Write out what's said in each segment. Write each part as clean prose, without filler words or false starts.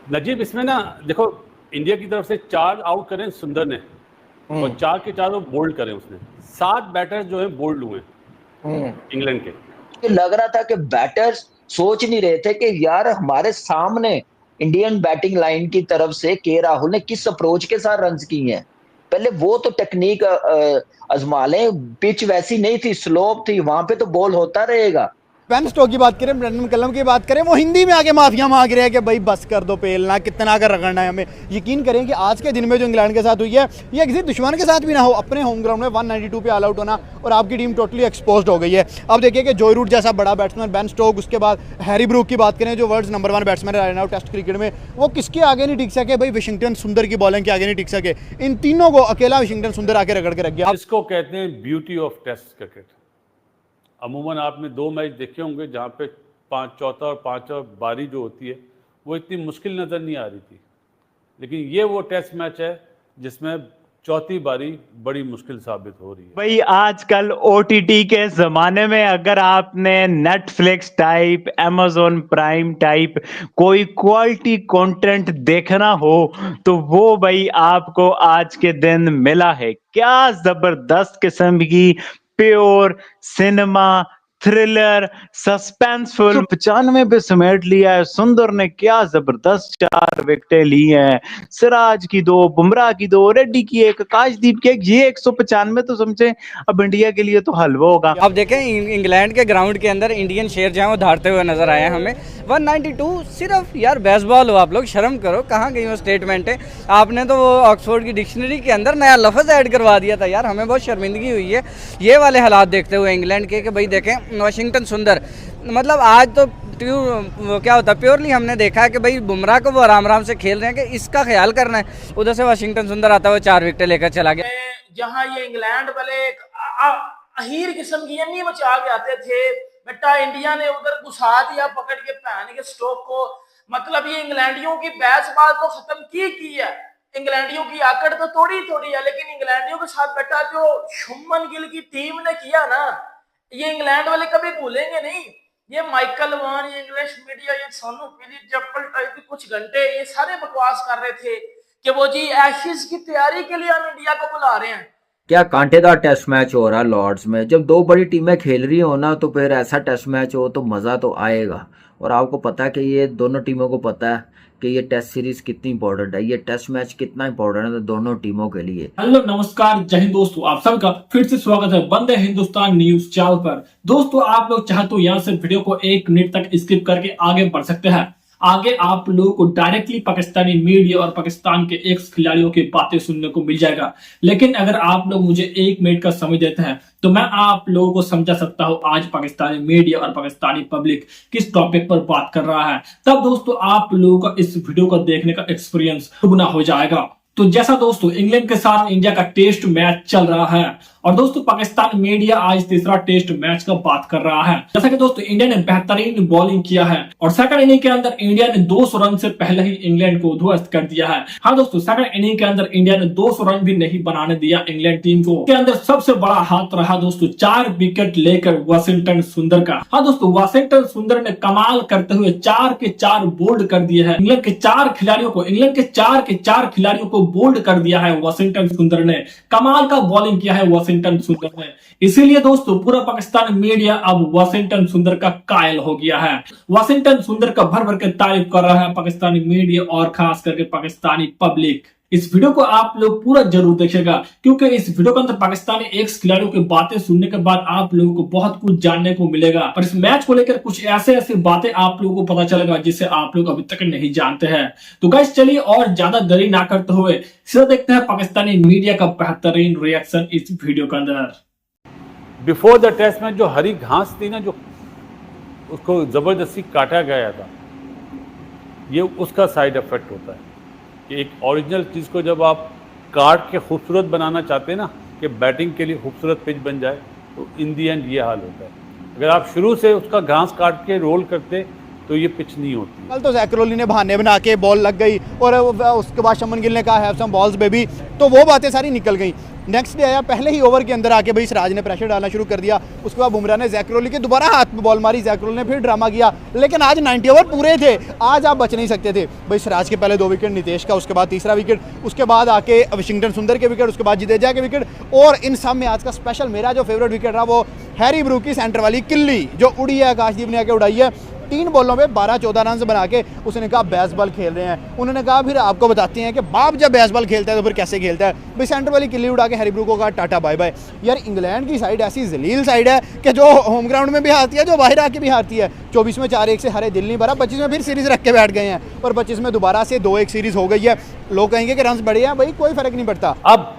नजीब इसमें ना देखो, इंडिया की तरफ से 4 आउट करें सुंदर ने और 4 के 4 बोल्ड करें उसने। 7 बैटर्स जो है बोल्ड हुए इंग्लैंड के। कि लग रहा था कि बैटर्स सोच नहीं रहे थे कि यार हमारे सामने इंडियन बैटिंग लाइन की तरफ से के राहुल ने किस अप्रोच के साथ रन्स किए हैं। पहले वो तो टेक्निक आजमा लें। पिच वैसी नहीं थी, स्लोप थी, वहां पे तो बॉल होता रहेगा। बेन स्टोक की बात करें, ब्रेंडन कलम की बात करें, वो हिंदी में आके माफिया मांग रहे हैं कि भाई बस कर दो पेलना, कितना कर रगड़ना है हमें। यकीन करें कि आज के दिन में जो इंग्लैंड के साथ हुई है, ये किसी दुश्मन के साथ भी ना हो, अपने होम ग्राउंड में 192 पे ऑल आउट होना और आपकी टीम टोटली एक्सपोज्ड हो गई है। अब देखिए कि जॉय रूट जैसा बड़ा बैट्समैन, बेन स्टोक, उसके बाद हैरी ब्रूक की बात करें जो वर्ल्ड नंबर 1 बैट्समैन है राइट नाउ टेस्ट क्रिकेट में, वो किसके आगे नहीं टिक सके भाई, वाशिंगटन सुंदर की बॉलिंग के आगे नहीं टिक सके। इन तीनों को अकेला वाशिंगटन सुंदर आके रगड़ के रख गया। इसको कहते हैं ब्यूटी ऑफ टेस्ट क्रिकेट। अमूमन आपने 2 मैच देखे होंगे जहाँ पे चौथा और पांचवा बारी जो होती है वो इतनी मुश्किल नज़र नहीं आ रही थी, लेकिन ये वो टेस्ट मैच है जिसमें चौथी बारी बड़ी मुश्किल साबित हो रही है। भाई आजकल ओटीटी के जमाने में अगर आपने Netflix type, Amazon prime type कोई क्वालिटी कंटेंट देखना हो तो वो भाई आपको आज के दिन मिला है। क्या जबरदस्त किस्म की प्योर सिनेमा, थ्रिलर, सस्पेंसफुल 95 पे समेट लिया है। सुंदर ने क्या जबरदस्त 4 विकेटें ली हैं, सिराज की 2, बुमराह की 2, रेड्डी की 1, आकाशदीप की 1। ये 195 तो समझे अब इंडिया के लिए तो हलवा होगा। अब देखें इंग्लैंड के ग्राउंड के अंदर इंडियन शेर जो है वो धारते हुए नजर आए हैं हमें। 192 सिर्फ यार बेसबॉल हो, आप लोग शर्म करो, कहाँ गई वो स्टेटमेंट है। आपने तो वो ऑक्सफोर्ड की डिक्शनरी के अंदर नया लफ्ज़ ऐड करवा दिया था यार, हमें बहुत शर्मिंदगी हुई है ये वाले हालात देखते हुए इंग्लैंड के। कि भाई देखें वाशिंगटन सुंदर, मतलब आज तो क्या होता है प्योरली हमने देखा है कि भाई बुमराह को वो आराम से खेल रहे हैं कि इसका ख्याल करना है। उधर से वाशिंगटन सुंदर आता है, वो 4 विकेटें लेकर चला गया। जहां ये इंग्लैंड वाले एक अहीर किस्म की अन्नी बचा के आते थे, बेटा इंडिया ने उधर घुसा दिया पकड़ के पहन के स्टोक को। मतलब ये इंग्लैंडियों की बेसबॉल तो खत्म की है, इंग्लैंडियों की आकड़ तो थोड़ी है, लेकिन इंग्लैंडियों के साथ बेटा जो शुभमन गिल की टीम ने किया ना, ये इंग्लैंड वाले कभी भूलेंगे नहीं। ये माइकल वॉन, ये इंग्लिश मीडिया, ये सोनू फिलिप जप्पल टाइप के कुछ घंटे ये सारे बकवास कर रहे थे कि वो जी एशेज की तैयारी के लिए हम इंडिया को बुला रहे हैं। क्या कांटेदार टेस्ट मैच हो रहा है लॉर्ड्स में। जब 2 बड़ी टीमें खेल रही हो ना तो फिर ऐसा टेस्ट मैच हो तो मज़ा तो आएगा। और आपको पता है कि ये दोनों टीमों को पता है कि ये टेस्ट सीरीज कितनी इंपॉर्टेंट है, ये टेस्ट मैच कितना इंपॉर्टेंट है दोनों टीमों के लिए। हेलो नमस्कार, जय हिंद दोस्तों, आप सबका फिर से स्वागत है वंदे हिंदुस्तान न्यूज चैनल पर। दोस्तों आप लोग चाहे तो यहाँ से वीडियो को 1 मिनट तक स्किप करके आगे बढ़ सकते हैं। आगे आप लोगों को डायरेक्टली पाकिस्तानी मीडिया और पाकिस्तान के एक्स खिलाड़ियों की बातें सुनने को मिल जाएगा, लेकिन अगर आप लोग मुझे 1 मिनट का समय देते हैं तो मैं आप लोगों को समझा सकता हूं आज पाकिस्तानी मीडिया और पाकिस्तानी पब्लिक किस टॉपिक पर बात कर रहा है। तब दोस्तों आप लोगों का इस वीडियो को देखने का एक्सपीरियंस दुगना हो जाएगा। तो जैसा दोस्तों इंग्लैंड के साथ इंडिया का टेस्ट मैच चल रहा है और दोस्तों पाकिस्तान मीडिया आज तीसरा टेस्ट मैच का बात कर रहा है। जैसा कि दोस्तों इंडिया ने बेहतरीन बॉलिंग किया है और सेकंड इनिंग के अंदर इंडिया ने 200 रन से पहले ही इंग्लैंड को ध्वस्त कर दिया है। हाँ दोस्तों, सेकंड इनिंग के अंदर इंडिया ने 200 रन भी नहीं बनाने दिया इंग्लैंड टीम को। के अंदर सबसे बड़ा हाथ रहा दोस्तों 4 विकेट लेकर वाशिंगटन सुंदर का। हाँ दोस्तों, वाशिंगटन सुंदर ने कमाल करते हुए 4 के 4 बोल्ड कर दिए है। इंग्लैंड के 4 खिलाड़ियों को बोल्ड कर दिया है वाशिंगटन सुंदर ने। कमाल का बॉलिंग किया है वाशिंगटन सुंदर ने, इसीलिए दोस्तों पूरा पाकिस्तान मीडिया अब वाशिंगटन सुंदर का कायल हो गया है। वाशिंगटन सुंदर का भर भर के तारीफ कर रहा है पाकिस्तानी मीडिया और खास करके पाकिस्तानी पब्लिक। इस वीडियो को आप लोग पूरा जरूर देखिएगा क्योंकि इस वीडियो के अंदर पाकिस्तानी एक्स खिलाड़ियों की बातें सुनने के बाद आप लोगों को बहुत कुछ जानने को मिलेगा और इस मैच को लेकर कुछ ऐसे बातें आप लोगों को पता चलेगा जिसे आप लोग अभी तक नहीं जानते हैं। तो गाइस चलिए और ज्यादा देरी ना करते हुए सीधा देखते हैं पाकिस्तानी मीडिया का बेहतरीन रिएक्शन इस वीडियो के अंदर। बिफोर द टेस्ट मैच जो हरी घास थी ना, जो उसको जबरदस्ती काटा गया था, ये उसका साइड इफेक्ट होता है कि एक ओरिजिनल चीज़ को जब आप काट के खूबसूरत बनाना चाहते हैं ना कि बैटिंग के लिए खूबसूरत पिच बन जाए, तो इन दी एंड ये हाल होता है। अगर आप शुरू से उसका घास काट के रोल करते तो ये पिच नहीं होती। कल तो ज़ैक क्रोली ने बहाने बना के बॉल लग गई और उसके बाद शुभमन गिल ने कहा हैव सम बॉल्स बेबी, तो वो बातें सारी निकल गई। नेक्स्ट डे आया, पहले ही ओवर के अंदर आके भाई सिराज ने प्रेशर डालना शुरू कर दिया। उसके बाद बुमराह ने जैक रोली के दोबारा हाथ में बॉल मारी, जैक रोली ने फिर ड्रामा किया, लेकिन आज 90 ओवर पूरे थे, आज आप बच नहीं सकते थे भाई। सिराज के पहले 2 विकेट नितेश का, उसके बाद तीसरा विकेट, उसके बाद आके वाशिंगटन सुंदर के विकेट, उसके बाद जडेजा के विकेट, और इन सब में आज का स्पेशल मेरा जो फेवरेट विकेट रहा वो हैरी ब्रूक की सेंटर वाली किल्ली जो उड़ी है, आकाशदीप ने आके उड़ाई है। 3 बॉलों में 12-14 रन बना के उसने कहा बेसबॉल खेल रहे हैं। उन्होंने कहा फिर आपको बताते हैं कि बाप जब बेसबॉल खेलता है तो फिर कैसे खेलता है भाई। सेंटर वाली किल्ली उड़ा के हैरी ब्रूक को कहा टाटा बाय बाय। यार इंग्लैंड की साइड ऐसी जलील साइड है कि जो होम ग्राउंड में भी हारती है, जो बाहर आके भी हारती है। 24 में 4-1 से हारे, दिल नहीं भरा। 25 में फिर सीरीज रख के बैठ गए हैं और 25 में दोबारा से 2-1 सीरीज हो गई है। लोग कहेंगे कि रन बढ़े हैं, भाई कोई फर्क नहीं पड़ता। अब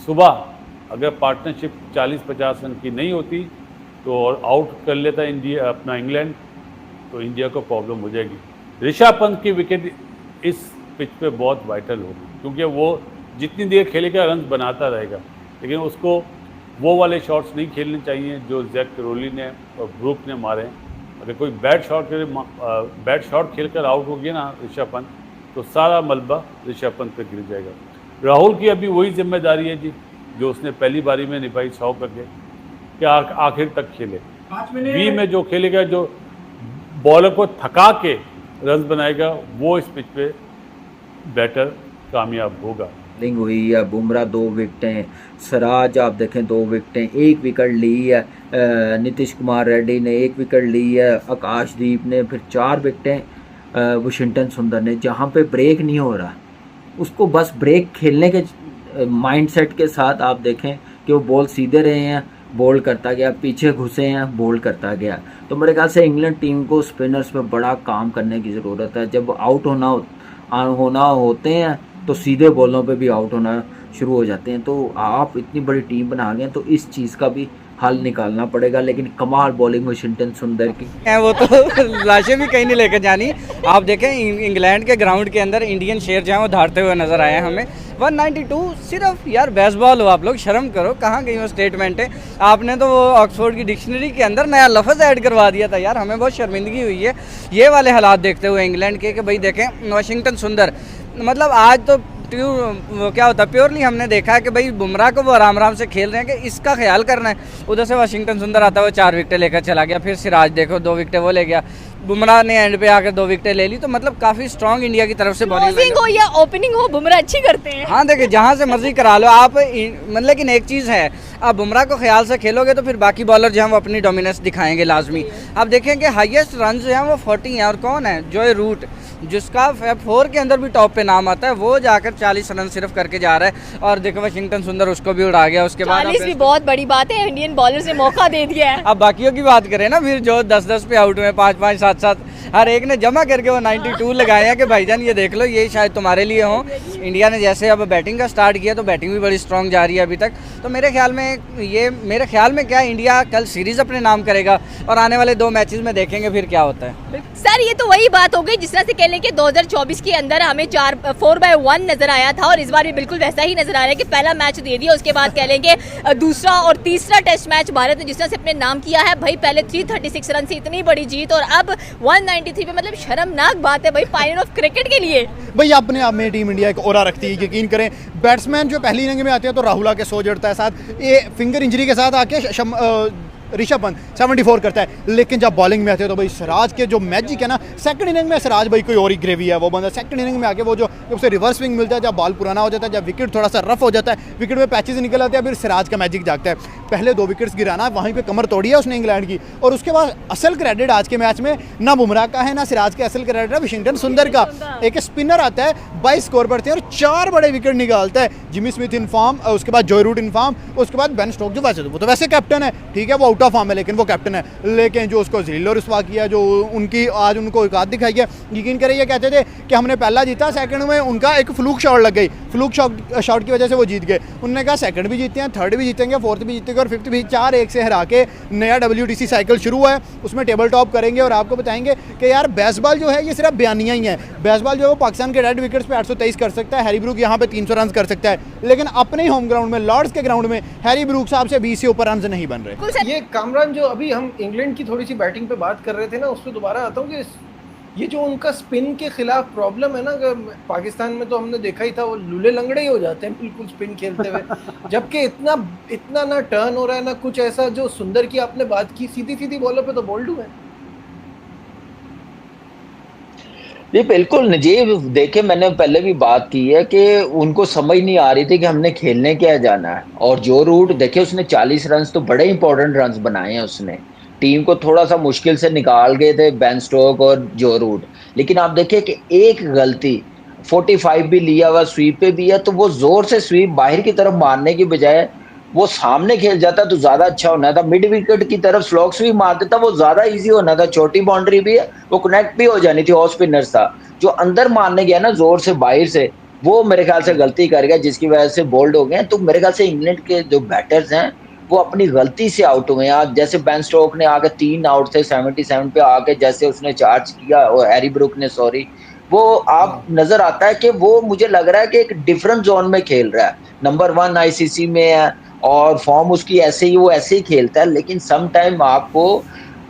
सुबह अगर पार्टनरशिप 40-50 रन की नहीं होती तो और आउट कर लेता इंडिया अपना इंग्लैंड, तो इंडिया को प्रॉब्लम हो जाएगी। ऋषभ पंत की विकेट इस पिच पे बहुत वाइटल होगी, क्योंकि वो जितनी देर खेलेगा रन बनाता रहेगा, लेकिन उसको वो वाले शॉट्स नहीं खेलने चाहिए जो जैक रोली ने और ब्रूक ने मारे। अगर कोई बैट शॉट खेलकर आउट हो गया ना ऋषभ पंत, तो सारा मलबा ऋषभ पंत पे गिर जाएगा। राहुल की अभी वही जिम्मेदारी है जी जो उसने पहली बारी में निभाई 100 करके, कि आखिर तक खेले। 20 में जो खेलेगा, जो बॉलर को थका के रन बनाएगा, वो इस पिच पे बेटर कामयाब होगा। बॉलिंग हुई है, बुमराह 2 विकेटें, सिराज आप देखें 2 विकेटें, 1 विकेट ली है नीतीश कुमार रेड्डी ने, 1 विकेट ली है आकाशदीप ने, फिर 4 विकेटें वाशिंगटन सुंदर ने। जहाँ पे ब्रेक नहीं हो रहा उसको बस ब्रेक खेलने के माइंडसेट के साथ आप देखें कि वो बॉल सीधे रहे हैं, बोल्ड करता गया, पीछे घुसे हैं, बोल्ड करता गया। तो मेरे ख्याल से इंग्लैंड टीम को स्पिनर्स पे बड़ा काम करने की ज़रूरत है। जब आउट होना होते हैं तो सीधे बॉलों पे भी आउट होना शुरू हो जाते हैं। तो आप इतनी बड़ी टीम बना गए तो इस चीज़ का भी हल निकालना पड़ेगा। लेकिन कमाल बॉलिंग वाशिंगटन सुंदर की है, वो तो लाशें भी कहीं नहीं लेकर जानी। आप देखें इंग्लैंड के ग्राउंड के अंदर इंडियन शेर जो है वो धारते हुए नजर आए हमें। 192 सिर्फ यार बेसबॉल हो, आप लोग शर्म करो, कहाँ गई वो स्टेटमेंट है। आपने तो वो ऑक्सफोर्ड की डिक्शनरी के अंदर नया लफ्ज़ ऐड करवा दिया था यार, हमें बहुत शर्मिंदगी हुई है ये वाले हालात देखते हुए इंग्लैंड के। कि भाई देखें वाशिंगटन सुंदर, मतलब आज तो वो क्या होता है, प्योरली हमने देखा है कि भाई बुमराह को वो आराम आराम से खेल रहे हैं कि इसका ख्याल करना है। उधर से वाशिंगटन सुंदर आता है, वो 4 विकेटें लेकर चला गया। फिर सिराज देखो 2 विकेटें वो ले गया, बुमराह ने एंड पे आकर 2 विकेटें ले ली। तो मतलब काफी स्ट्रॉन्ग इंडिया की तरफ से बॉलिंग हो या ओपनिंग हो, बुमराह अच्छी करते हैं। हाँ देखिए, जहाँ से मर्जी करा लो आप, मतलब लेकिन एक चीज़ है, आप बुमराह को ख्याल से खेलोगे तो फिर बाकी बॉलर जो हैं वो अपनी डोमिनेंस दिखाएंगे लाजमी। आप देखेंगे हाईएस्ट रन जो हैं वो 40 हैं, और कौन है, जॉय रूट, जिसका Fab4 के अंदर भी टॉप पे नाम आता है, वो जाकर 40 रन सिर्फ करके जा रहा है। और देखो वाशिंगटन सुंदर उसको भी उड़ा गया। उसके बाद 40 भी बहुत बड़ी बात है, इंडियन बॉलर्स ने मौका दे दिया है। अब बाकियों की बात करें ना, फिर जो 10-10 पे आउट हुए, 5-5, 7-7, हर एक ने जमा करके वो 92 लगाए हैं कि भाईजान ये देख लो, ये शायद तुम्हारे लिए हो। इंडिया ने जैसे अब बैटिंग का स्टार्ट किया तो बैटिंग भी बड़ी स्ट्रॉन्ग जा रही है अभी तक। तो मेरे ख्याल में क्या इंडिया कल सीरीज अपने नाम करेगा और आने वाले 2 मैचेस में देखेंगे फिर क्या होता है। सर ये तो वही बात हो गई जिस तरह से कह लें कि 2024 के अंदर हमें 4/1 नजर आया था, और इस बार भी बिल्कुल वैसा ही नजर आ रहा है कि पहला मैच दे दिया, उसके बाद कह लेंगे दूसरा और तीसरा टेस्ट मैच भारत ने जिस तरह से अपने नाम किया है भाई। पहले 336 रन से इतनी बड़ी जीत, और अब 193 पे, मतलब शर्मनाक बात है भाई फाइनल ऑफ क्रिकेट के लिए। भाई अपने आप में टीम इंडिया एक ओरा रखती है, यकीन करें। बैट्समैन जो पहली इनिंग में आते हैं तो राहुल आके 100 जड़ता है, साथ ये फिंगर इंजरी के साथ आके ऋषभ पंत 74 करता है। लेकिन जब बॉलिंग में आते हैं तो भाई सिराज के जो मैजिक है ना, सेकंड इनिंग में सिराज भाई कोई और ही ग्रेवी है। वो बंदा सेकंड इनिंग में आके वो जो उसे रिवर्स स्विंग मिलता है, जब बॉल पुराना हो जाता है, जब विकेट थोड़ा सा रफ हो जाता है, विकेट में पैचेस निकल आते हैं, फिर सिराज का मैजिक जागता है। पहले 2 विकेट्स गिराना, वहीं पे कमर तोड़ी है उसने इंग्लैंड की, और उसके बाद असल क्रेडिट आज के मैच में ना बुमराह का है ना सिराज का, असल क्रेडिट है वाशिंगटन सुंदर का। एक स्पिनर आता है 22 स्कोर पड़ते हैं और 4 बड़े विकेट निकालता है। जिमी स्मिथ इन फॉर्म, उसके बाद जॉय रूट इन फॉर्म, उसके बाद बेन स्टोक्स, जो वो तो वैसे कैप्टन है, ठीक है वो आउट ऑफ फॉर्म है लेकिन वो कैप्टन है। लेकिन जो उसको ज़लील और रुसवा किया, जो उनकी आज उनको औकात दिखाई है, यकीन करें ये कहते थे कि हमने पहला जीता, सेकंड में उनका एक फ्लूक शॉट लग गई, फ्लूक शॉट की वजह से वो जीत गए। उन्होंने कहा सेकंड भी जीते हैं, थर्ड भी जीतेंगे, फोर्थ भी जीतेंगे और फिफ्थ भी। 4-1 से हरा के नया WTC साइकिल शुरू हुआ है, उसमें टेबल टॉप करेंगे और आपको बताएंगे कि यार बेसबॉल जो है ये सिर्फ बयानियाँ ही है। बेसबॉल जो है वो पाकिस्तान के रेड विकेट्स पे 823 कर सकता है, हैरी ब्रूक यहाँ पे 300 रन कर सकता है, लेकिन अपने ही होम ग्राउंड में लॉर्ड्स के ग्राउंड में हैरी ब्रूक साहब से 20 से ऊपर रन नहीं बन रहे। ये कामरान, जो अभी हम इंग्लैंड की थोड़ी सी बैटिंग पे बात कर रहे थे ना, उस पर दोबारा आता हूँ कि ये जो उनका स्पिन के खिलाफ प्रॉब्लम है ना, अगर पाकिस्तान में तो हमने देखा ही था, वो लूले लंगड़े ही हो जाते हैं बिल्कुल स्पिन खेलते हुए। जबकि इतना ना टर्न हो रहा है ना कुछ ऐसा। जो सुंदर की आपने बात की, सीधी सीधी बॉलों पे तो बोल्ड हुए। जी बिल्कुल नजीब, देखिए मैंने पहले भी बात की है कि उनको समझ नहीं आ रही थी कि हमने खेलने क्या जाना है। और जो रूट देखिए, उसने 40 रन तो बड़े इंपॉर्टेंट रन बनाए हैं। उसने टीम को थोड़ा सा मुश्किल से निकाल गए थे बेन स्टोक और जो रूट। लेकिन आप देखिए कि एक गलती, 45 भी लिया हुआ, स्वीप पे भी है, तो वो जोर से स्वीप बाहर की तरफ मारने की बजाय वो सामने खेल जाता तो ज्यादा अच्छा होना था। मिड विकेट की तरफ स्लॉग स्वीप मार देता, वो ज्यादा इजी होना था। छोटी बाउंड्री भी है, वो कनेक्ट भी हो जानी थी। ऑफ स्पिनर्स था जो अंदर मारने गया ना जोर से बाहर से, वो मेरे ख्याल से गलती कर गया, जिसकी वजह से बोल्ड हो गए। तो मेरे ख्याल से इंग्लैंड के जो बैटर्स हैं वो अपनी गलती से आउट हुए हैं। आज जैसे बेन स्टोक ने आके 3 आउट थे 77 पे आके, जैसे उसने चार्ज किया, और हैरी ब्रुक ने, सॉरी, वो आप नजर आता है कि वो मुझे लग रहा है कि एक डिफरेंट जोन में खेल रहा है। नंबर 1 आईसीसी में है और फॉर्म उसकी ऐसे ही, वो ऐसे ही खेलता है। लेकिन सम टाइम आपको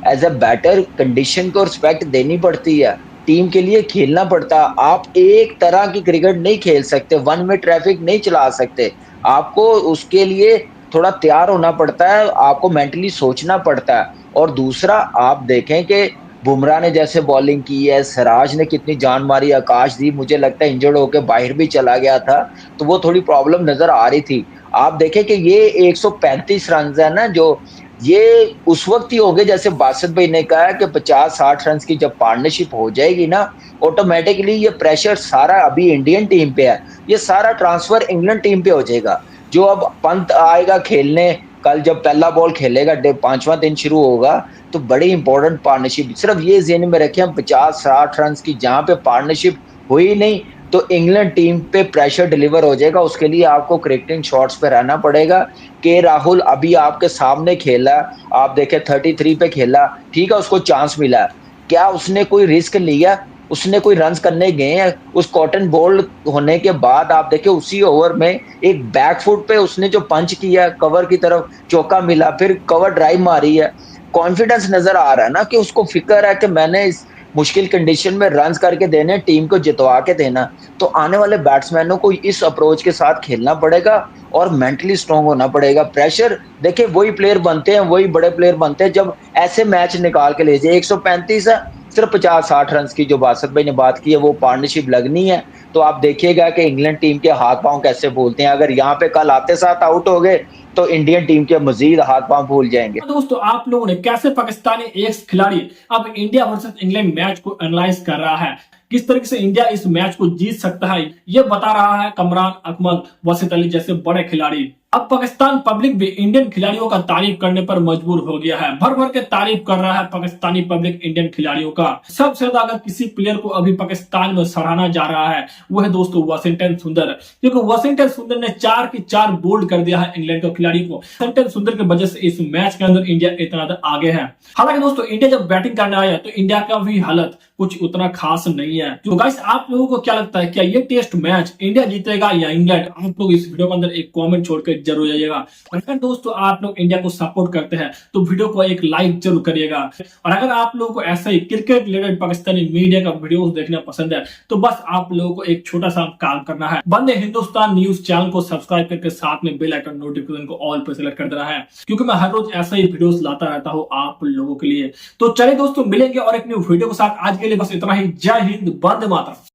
एज अ बैटर कंडीशन को रिस्पेक्ट देनी पड़ती है, टीम के लिए खेलना पड़ता है। आप एक तरह की क्रिकेट नहीं खेल सकते, वन में ट्रैफिक नहीं चला सकते। आपको उसके लिए थोड़ा तैयार होना पड़ता है, आपको मेंटली सोचना पड़ता है। और दूसरा आप देखें कि बुमराह ने जैसे बॉलिंग की है, सिराज ने कितनी जान मारी, आकाशदीप मुझे लगता है इंजर्ड होकर बाहर भी चला गया था, तो वो थोड़ी प्रॉब्लम नजर आ रही थी। आप देखें कि ये 135 रन है ना, जो ये उस वक्त ही हो गए जैसे बासित भाई ने कहा कि 50-60 रन की जब पार्टनरशिप हो जाएगी ना, ऑटोमेटिकली ये प्रेशर सारा अभी इंडियन टीम पे है, ये सारा ट्रांसफर इंग्लैंड टीम पे हो जाएगा। जो अब पंत आएगा खेलने, कल जब पहला बॉल खेलेगा, 5वां दिन शुरू होगा, तो बड़ी इंपॉर्टेंट पार्टनरशिप। सिर्फ ये ज़हन में रखें, 50-60 रन की जहाँ पे पार्टनरशिप हुई नहीं तो इंग्लैंड टीम पे प्रेशर डिलीवर हो जाएगा। उसके लिए आपको क्रिकेटिंग शॉट्स पे रहना पड़ेगा। के राहुल अभी आपके सामने खेला, आप देखें 33 पे खेला, ठीक है, उसको चांस मिला, क्या उसने कोई रिस्क लिया? उसने कोई रन्स करने गए हैं? उस कॉटन बोल्ड होने के बाद आप देखिए उसी ओवर में एक बैकफुट पे उसने जो पंच किया, कवर की तरफ चौका मिला, फिर कवर ड्राइव मारी है। कॉन्फिडेंस नजर आ रहा है ना कि उसको फिक्र है कि मैंने इस मुश्किल कंडीशन में रन्स करके देने, टीम को जितवा के देना। तो आने वाले बैट्समैनों को इस अप्रोच के साथ खेलना पड़ेगा और मेंटली स्ट्रांग होना पड़ेगा। प्रेशर देखिए वही प्लेयर बनते हैं, वही बड़े प्लेयर बनते हैं जब ऐसे मैच निकाल के ले जाए। 135 है, सिर्फ 50-60 रन की जो बासित भाई ने बात की है, वो पार्टनरशिप लगनी है। तो आप देखिएगा कि इंग्लैंड टीम के हाथ पांव कैसे भूलते हैं। अगर यहाँ पे कल आते साथ आउट हो गए तो इंडियन टीम के मजीद हाथ पांव भूल जाएंगे। दोस्तों, आप लोगों ने कैसे पाकिस्तानी एक्स खिलाड़ी अब इंडिया वर्सेस इंग्लैंड मैच को एनालाइज कर रहा है, किस तरीके से इंडिया इस मैच को जीत सकता है, ये बता रहा है कमरान अकमल, वसीत अली जैसे बड़े खिलाड़ी। अब पाकिस्तान पब्लिक भी इंडियन खिलाड़ियों का तारीफ करने पर मजबूर हो गया है, भर भर के तारीफ कर रहा है पाकिस्तानी पब्लिक इंडियन खिलाड़ियों का। सबसे ज्यादा अगर किसी प्लेयर को अभी पाकिस्तान में सराहना जा रहा है वो है दोस्तों वाशिंगटन सुंदर, क्योंकि वाशिंगटन सुंदर ने 4 की 4 बोल्ड कर दिया है इंग्लैंड के खिलाड़ी को। वाशिंगटन सुंदर की वजह से इस मैच के अंदर इंडिया इतना आगे है। हालांकि दोस्तों इंडिया जब बैटिंग करने आया तो इंडिया का भी हालत कुछ उतना खास नहीं है। तो गाइस, आप लोगों को क्या लगता है, क्या ये टेस्ट मैच इंडिया जीतेगा या इंग्लैंड? आप लोग इस वीडियो के अंदर एक कमेंट छोड़कर जरूर जाइएगा। और अगर दोस्तों आप लोग इंडिया को सपोर्ट करते हैं तो वीडियो को एक लाइक जरूर करिएगा। और अगर आप लोगों को ऐसा ही क्रिकेट रिलेटेड पाकिस्तानी मीडिया का वीडियोस देखना पसंद है तो बस आप लोगों को एक छोटा सा काम करना है, वंदे हिंदुस्तान न्यूज चैनल को सब्सक्राइब करके साथ में बेल आइकन नोटिफिकेशन को ऑल पर सेलेक्ट कर देना है, क्योंकि मैं हर रोज ऐसा ही वीडियोस लाता रहता हूँ आप लोगों के लिए। तो चलिए दोस्तों, मिलेंगे और एक न्यू वीडियो के साथ। आज के लिए बस इतना ही। जय हिंद, वंदे मातरम।